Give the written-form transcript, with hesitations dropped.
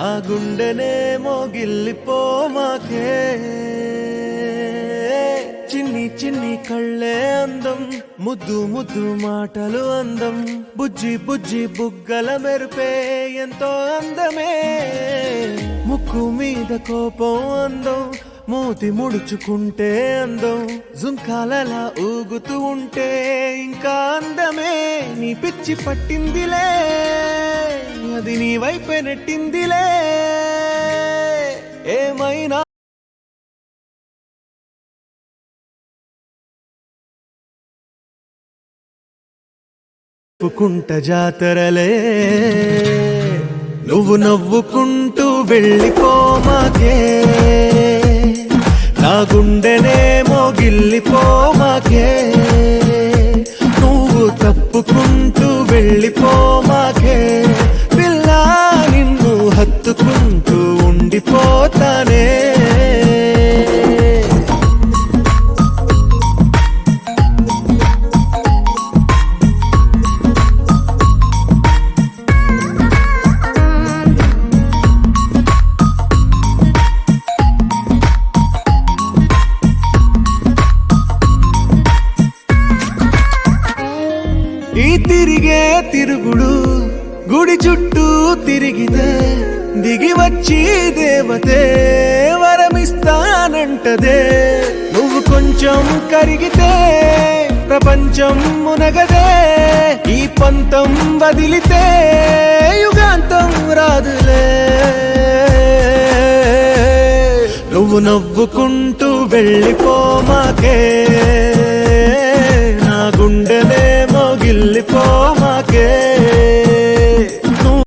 నా గుండెనే మోగిల్లిపోమాకే చిన్ని చిన్ని కళ్ళే అందం ముద్దు ముద్దు మాటలు అందం బుజ్జి బుజ్జి బుగ్గల మెరుపే ఎంతో అందమే ముక్కు మీద కోపం అందం మూతి ముడుచుకుంటే అందం జుంకాలలా ఊగుతూ ఉంటే ఇంకా అందమే నీ పిచ్చి పట్టిందిలే అది నీ వైపే నెట్టిందిలే ఏమైనా కుంట జాతరలే నువ్వు నవ్వుకుంటూ వెళ్ళిపోమాకే నా గుండెనే మోగిల్లిపోమాకే నువ్వు తప్పుకుంటూ వెళ్ళిపోమాకే పిల్ల నిన్ను హత్తుకుంటూ ఉండిపోతానే ఈ తిరిగే తిరుగుడు గుడి చుట్టూ తిరిగితే దిగి వచ్చి దేవతే వరమిస్తానంటదే నువ్వు కొంచెం కరిగితే ప్రపంచం మునగదే ఈ పంతం వదిలితే యుగాంతం రాదులే నువ్వు నవ్వుకుంటూ వెళ్ళిపోమాకే నా గుండెనే మోగిల్లిపోమాకే